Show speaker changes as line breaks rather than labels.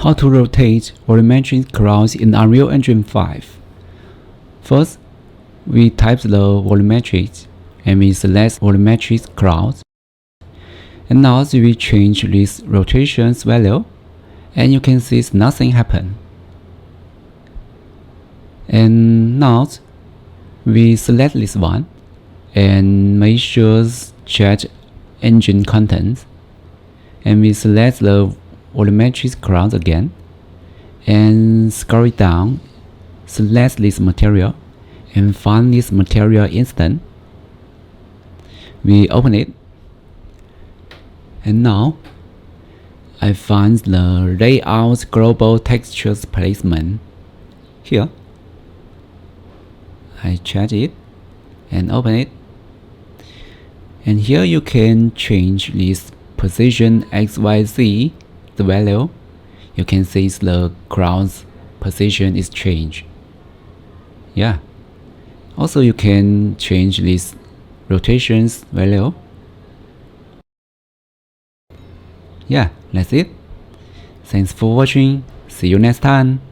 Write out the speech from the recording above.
How to rotate volumetric clouds in Unreal Engine 5. First, we type the volumetric and we select volumetric clouds. And now we change this rotation value, and you can see nothing happen. And now we select this one and make sure check engine contents, and we select the volumetric clouds again and scroll it down, select this material and find this material instant. We open it, and now I find the layout global textures placement here. I check it and open it, and here you can change this position XYZ, the value. You can see the cloud's position is changed. Yeah. Also you can change this rotations value. Yeah, that's it. Thanks for watching. See you next time.